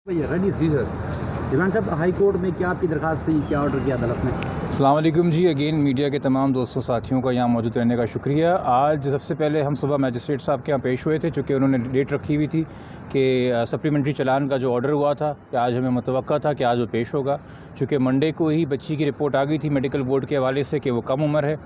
भैया रेडी जी sir. Remand साहब, high court में क्या आपकी दरखास्त थी, क्या ऑर्डर किया अदालत ने? अस्सलाम वालेकुम जी। अगेन मीडिया के तमाम दोस्तों साथियों का यहाँ मौजूद रहने का शुक्रिया। आज सबसे पहले हम सुबह मैजिस्ट्रेट साहब के यहाँ पेश हुए थे, चूँकि उन्होंने डेट रखी हुई थी कि सप्लीमेंट्री चालान का जो ऑर्डर हुआ था कि आज हमें मुतवक्का था कि आज वो पेश होगा। चूँकि मंडे को ही बच्ची की रिपोर्ट आ गई थी मेडिकल बोर्ड के हवाले से कि वो कम उम्र है,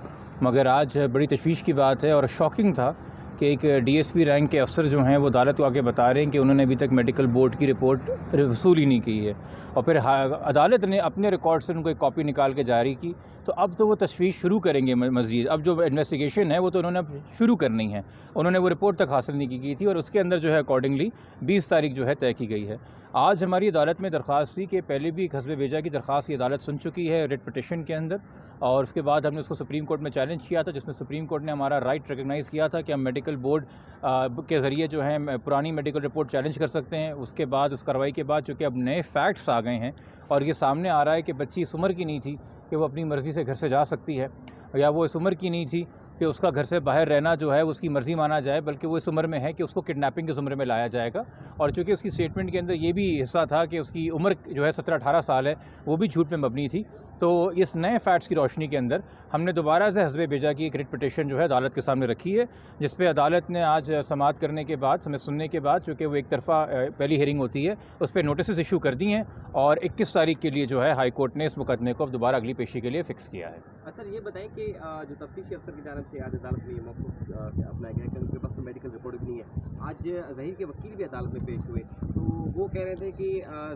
मगर आज बड़ी तशवीश की बात है और शॉकिंग था कि एक डीएसपी रैंक के अफसर जो हैं वो अदालत को आके बता रहे हैं कि उन्होंने अभी तक मेडिकल बोर्ड की रिपोर्ट वसूल ही नहीं की है, और फिर अदालत ने अपने रिकॉर्ड से उनको एक कॉपी निकाल के जारी की। तो अब तो वो तशवीश शुरू करेंगे मज़ीद। अब जो इन्वेस्टिगेशन है वो तो उन्होंने अब शुरू करनी है। उन्होंने वो रिपोर्ट तक हासिल नहीं की थी और उसके अंदर जो है अकॉर्डिंगली 20 तारीख जो है तय की गई है। आज हमारी अदालत में दरख्वास्त थी कि पहले भी एक हस्बे बेजा की दरख्वास्त की अदालत सुन चुकी है रिट पिटिशन के अंदर, और उसके बाद हमने उसको सुप्रीम कोर्ट में चैलेंज किया था, जिसमें सुप्रीम कोर्ट ने हमारा राइट रिकग्नाइज़ किया था कि हम मेडिकल बोर्ड के ज़रिए जो है पुरानी मेडिकल रिपोर्ट चैलेंज कर सकते हैं। उसके बाद उस कार्रवाई के बाद चूँकि अब नए फैक्ट्स आ गए हैं और ये सामने आ रहा है कि बच्ची इस उम्र की नहीं थी कि वो अपनी मर्ज़ी से घर से जा सकती है, या वो इस उम्र की नहीं थी कि उसका घर से बाहर रहना जो है उसकी मर्ज़ी माना जाए, बल्कि वो इस उम्र में है कि उसको किडनैपिंग की उम्र में लाया जाएगा। और चूँकि उसकी स्टेटमेंट के अंदर ये भी हिस्सा था कि उसकी उम्र जो है 17-18 साल है, वो भी झूठ में मबनी थी। तो इस नए फैक्ट्स की रोशनी के अंदर हमने दोबारा से हस्बे बेजा की एक रिट पिटिशन जो है अदालत के सामने रखी है, जिस पर अदालत ने आज समाअत करने के बाद, हमें सुनने के बाद, चूँकि वो एक तरफ़ा पहली हियरिंग होती है, उस पर नोटिस इशू कर दी हैं और 21 तारीख के लिए जो है हाई कोर्ट ने इस मुकदमे को अब दोबारा अगली पेशी के लिए फ़िक्स किया है। सर ये बताएं कि जो तफ्तीशी अफसर की जानब से आज अदालत में ये मौक़िफ़ अपनाया गया कि उनके पास तो मेडिकल रिपोर्ट भी नहीं है। आज ज़हीर के वकील भी अदालत में पेश हुए, तो वो कह रहे थे कि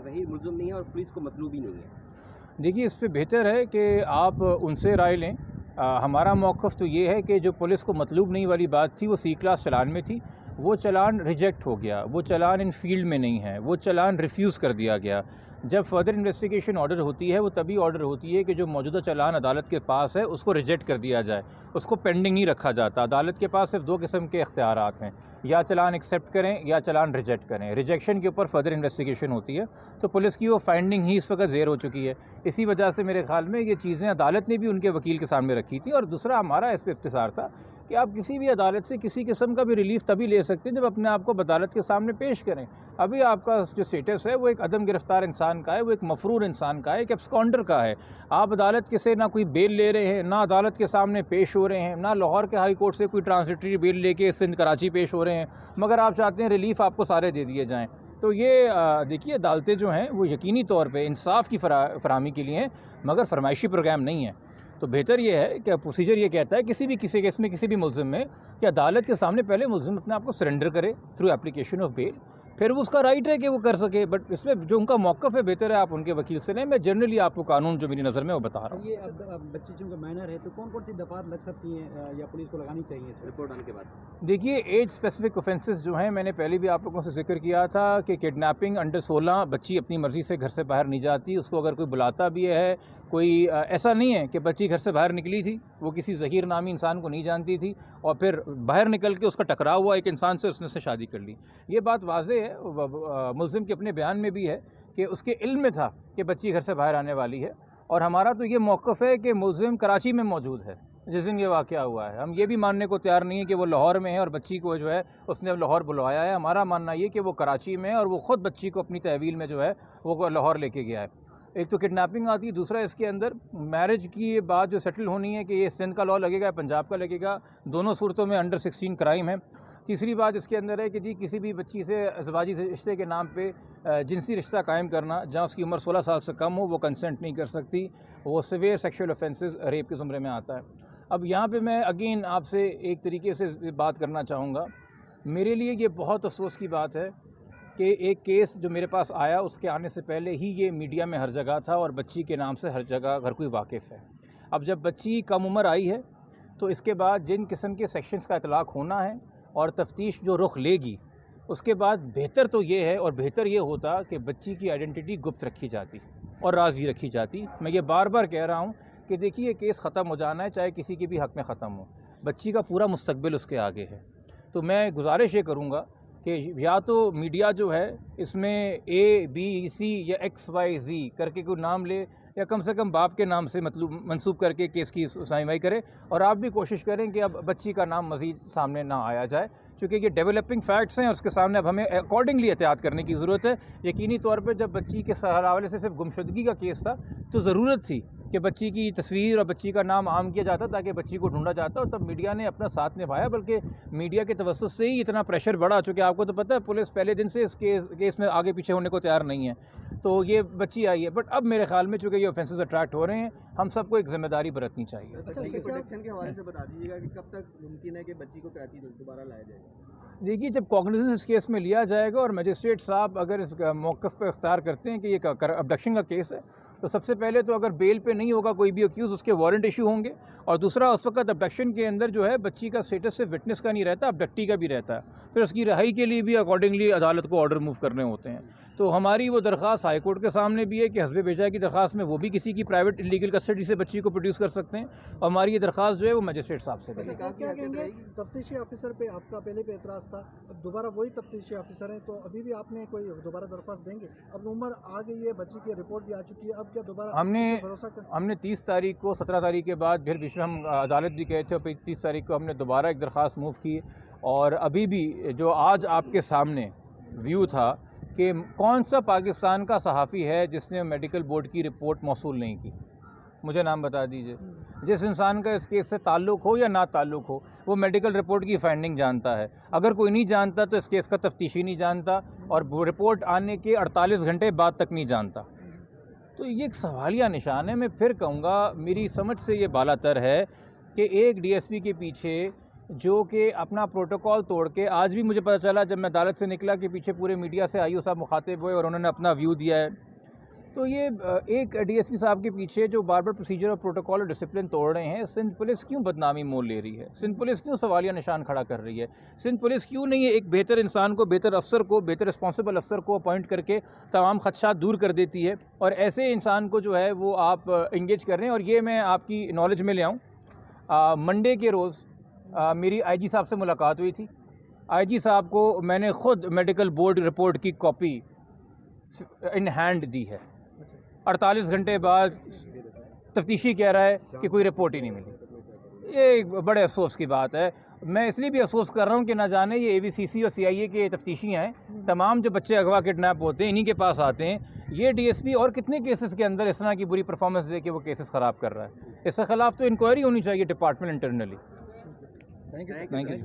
ज़हीर मुल्ज़िम नहीं है और पुलिस को मतलूब ही नहीं है। देखिए, इस पे बेहतर है कि आप उनसे राय लें। हमारा मौक़िफ़ तो ये है कि जो पुलिस को मतलूब नहीं वाली बात थी वो सी क्लास चालान में थी, वो चालान रिजेक्ट हो गया, वो चालान इन फील्ड में नहीं है, वो चालान रिफ्यूज़ कर दिया गया। जब फर्दर इन्वेस्टिगेशन ऑर्डर होती है वो तभी ऑर्डर होती है कि जो मौजूदा चालान अदालत के पास है उसको रिजेक्ट कर दिया जाए, उसको पेंडिंग नहीं रखा जाता। अदालत के पास सिर्फ 2 किस्म के इख्तियारात हैं, या चालान एक्सेप्ट करें या चालान रिजेक्ट करें। रिजेक्शन के ऊपर फर्दर इन्वेस्टिगेशन होती है, तो पुलिस की वो फाइंडिंग ही इस वक्त ज़ेर हो चुकी है। इसी वजह से मेरे ख्याल में ये चीज़ें अदालत ने भी उनके वकील के सामने रखी थी। और दूसरा हमारा इस पर इख्तिसार था कि आप किसी भी अदालत से किसी किस्म का भी रिलीफ तभी ले सकते हैं जब अपने आप को अदालत के सामने पेश करें। अभी आपका जो स्टेटस है वो एक अदम गिरफ्तार इंसान का है, वो एक मफरूर इंसान का है, एक एब्सकॉन्डर का है। आप अदालत के से ना कोई बेल ले रहे हैं, ना अदालत के सामने पेश हो रहे हैं, ना लाहौर के हाई कोर्ट से कोई ट्रांजिटरी बेल लेके सिंध कराची पेश हो रहे हैं, मगर आप चाहते हैं रिलीफ आपको सारे दे दिए जाएँ। तो ये देखिए, अदालतें जो हैं वो यकीनी तौर पे इंसाफ की फराहमी के लिए हैं, मगर फरमाइशी प्रोग्राम नहीं है। तो बेहतर ये है कि प्रोसीजर ये कहता है किसी केस में किसी भी मुल्ज़िम में कि अदालत के सामने पहले मुल्ज़िम अपने आप को सरेंडर करे थ्रू एप्लीकेशन ऑफ बेल, फिर वो उसका राइट है कि वो कर सके। बट इसमें जो उनका मौक़िफ़ है बेहतर है आप उनके वकील से लें। मैं जनरली आपको कानून जो मेरी नज़र में वो बता रहा हूँ। ये अब बच्ची चूँकि माइनर है, तो कौन कौन सी दफ़ात लग सकती हैं या पुलिस को लगानी चाहिए इस रिपोर्ट आने के बाद? देखिए, एज स्पेसिफिक ऑफेंसेस जो हैं, मैंने पहले भी आप लोगों से जिक्र किया था कि किडनैपिंग अंडर 16 बच्ची अपनी मर्ज़ी से घर से बाहर नहीं जाती। उसको अगर कोई बुलाता भी है, कोई ऐसा नहीं है कि बच्ची घर से बाहर निकली थी, वो किसी ज़हीर नामी इंसान को नहीं जानती थी और फिर बाहर निकल के उसका टकराव हुआ एक इंसान से, उसने से शादी कर ली। ये बात वाज़ेह है, मुल्ज़िम के अपने बयान में भी है कि उसके इल्म में था कि बच्ची घर से बाहर आने वाली है। और हमारा तो ये मौक़िफ़ है कि मुल्ज़िम कराची में मौजूद है जिस दिन ये वाक़या हुआ है। हम ये भी मानने को तैयार नहीं है कि वो लाहौर में है और बच्ची को जो है उसने लाहौर बुलवाया है। हमारा मानना ये कि वो कराची में है और वो ख़ुद बच्ची को अपनी तहवील में जो है वो लाहौर लेके गया है। एक तो किडनैपिंग आती है, दूसरा इसके अंदर मैरिज की बात जो सेटल होनी है कि ये सिंध का लॉ लगेगा, पंजाब का लगेगा, दोनों सूरतों में अंडर 16 क्राइम है। तीसरी बात इसके अंदर है कि जी किसी भी बच्ची से अज़वाजी रिश्ते के नाम पे जिनसी रिश्ता कायम करना जहाँ उसकी उम्र 16 साल से कम हो, वो कंसेंट नहीं कर सकती, वो सिवियर सेक्शुअल ऑफेंसेस रेप के ज़ुमरे में आता है। अब यहाँ पे मैं अगेन आपसे एक तरीके से बात करना चाहूँगा। मेरे लिए ये बहुत अफसोस की बात है कि एक केस जो मेरे पास आया उसके आने से पहले ही ये मीडिया में हर जगह था और बच्ची के नाम से हर जगह हर कोई वाकिफ़ है। अब जब बच्ची कम उम्र आई है तो इसके बाद जिन किस्म के सेक्शंस का इतलाक़ होना है और तफ्तीश जो रुख लेगी, उसके बाद बेहतर तो ये है और बेहतर ये होता कि बच्ची की आइडेंटिटी गुप्त रखी जाती और राज़ी रखी जाती। मैं ये बार बार कह रहा हूँ कि देखिए, केस ख़त्म हो जाना है चाहे किसी के भी हक़ में ख़त्म हो, बच्ची का पूरा मुस्तक़बिल उसके आगे है। तो मैं गुजारिश ये करूँगा कि या तो मीडिया जो है इसमें ABC या XYZ करके कोई नाम ले, या कम से कम बाप के नाम से मतलब मंसूब करके केस की सुनवाई करे, और आप भी कोशिश करें कि अब बच्ची का नाम मज़ीद सामने ना आया जाए, क्योंकि ये डेवलपिंग फैक्ट्स हैं और उसके सामने अब हमें अकॉर्डिंगली एहतियात करने की ज़रूरत है। यकीनी तौर पर जब बच्ची के हवाले से सिर्फ गुमशुदगी का केस था तो ज़रूरत थी कि बच्ची की तस्वीर और बच्ची का नाम आम किया जाता ताकि बच्ची को ढूंढा जाता, और तब मीडिया ने अपना साथ निभाया, बल्कि मीडिया के तवज्जुह से ही इतना प्रेशर बढ़ा। चूँकि आपको तो पता है पुलिस पहले दिन से इस केस में आगे पीछे होने को तैयार नहीं है, तो ये बच्ची आई है। बट अब मेरे ख्याल में चूँकि ये ऑफेंसेस अट्रैक्ट हो रहे हैं, हम सबको एक जिम्मेदारी बरतनी चाहिए। प्रोटेक्शन के हवाले से बता दीजिएगा कि कब तक मुमकिन है कि बच्ची को कराची दोबारा लाया जाएगा? देखिए, जब कॉग्निजेंस इस केस में लिया जाएगा और मजिस्ट्रेट साहब अगर इस मौक़िफ़ पर इख्तियार करते हैं कि ये अबडक्शन का केस है, तो सबसे पहले तो अगर बेल पे नहीं होगा कोई भी अक्यूज़, उसके वारंट इशू होंगे। और दूसरा, उस वक्त अबडक्शन के अंदर जो है बच्ची का स्टेटस सिर्फ विटनेस का नहीं रहता, अबडक्टी का भी रहता है। फिर उसकी रिहाई के लिए भी अकॉर्डिंगली अदालत को ऑर्डर मूव करने होते हैं। तो हमारी वो दरख्वास्त हाई कोर्ट के सामने भी है कि हस्बे बेजा की दरख्वास्त में वो भी किसी की प्राइवेट इलीगल कस्टडी से बच्ची को प्रोड्यूस कर सकते हैं, और हमारी ये दरख्वास्त जो है वो मजिस्ट्रेट साहब से क्या कहेंगे? तफ्तीशी ऑफिसर पे आपका पहले पे एतराज़ था, अब दोबारा वही तफ्तीशी ऑफिसर हैं, तो अभी भी आपने कोई दोबारा दरख्वास्त देंगे? अब उम्र आ गई है, बच्ची की रिपोर्ट भी आ चुकी है, अब क्या दोबारा हमने 30 तारीख को 17 तारीख के बाद फिर बीच में हम अदालत भी गए थे, और 30 तारीख को हमने दोबारा एक दरख्वास्त मूव की। और अभी भी जो आज आपके सामने व्यू था कि कौन सा पाकिस्तान का सहाफ़ी है जिसने मेडिकल बोर्ड की रिपोर्ट मौसूल नहीं की, मुझे नाम बता दीजिए। जिस इंसान का इस केस से ताल्लुक़ हो या ना ताल्लुक़ हो, वो मेडिकल रिपोर्ट की फाइंडिंग जानता है। अगर कोई नहीं जानता तो इस केस का तफ्तीशी नहीं जानता, और रिपोर्ट आने के 48 घंटे बाद तक नहीं जानता। तो ये एक सवालिया निशान है। मैं फिर कहूँगा, मेरी समझ से ये बालातर है कि एक DSP के पीछे जो कि अपना प्रोटोकॉल तोड़ के, आज भी मुझे पता चला जब मैं अदालत से निकला कि पीछे पूरे मीडिया से IO साहब मुखातिब हुए और उन्होंने अपना व्यू दिया है। तो ये एक DSP साहब के पीछे जो बार बार प्रोसीजर और प्रोटोकॉल और डिसिप्लिन तोड़ रहे हैं, सिंध पुलिस क्यों बदनामी मोल ले रही है? सिंध पुलिस क्यों सवालिया निशान खड़ा कर रही है? सिंध पुलिस क्यों नहीं है एक बेहतर इंसान को, बेहतर अफसर को, बेहतर रिस्पॉन्सिबल अफसर को अपॉइंट करके तमाम खदशात दूर कर देती है, और ऐसे इंसान को जो है वो आप इंगेज कर रहे हैं। और ये मैं आपकी नॉलेज में ले आऊँ, मंडे के रोज़ मेरी IG साहब से मुलाकात हुई थी। IG साहब को मैंने ख़ुद मेडिकल बोर्ड रिपोर्ट की कॉपी इन हैंड दी है। 48 घंटे बाद तफ्तीशी कह रहा है कि कोई रिपोर्ट ही नहीं मिली। ये बड़े अफसोस की बात है। मैं इसलिए भी अफसोस कर रहा हूँ कि ना जाने ये ABCC और CIA के तफ्तीशियाँ हैं, तमाम जो बच्चे अगवा किडनैप होते हैं इन्हीं के पास आते हैं। ये DSP और कितने केसेस के अंदर इस तरह की बुरी परफॉर्मेंस दे के वो केसेस ख़राब कर रहा है। इसके ख़िलाफ़ तो इंक्वायरी होनी चाहिए डिपार्टमेंट इंटरनली। Thank you.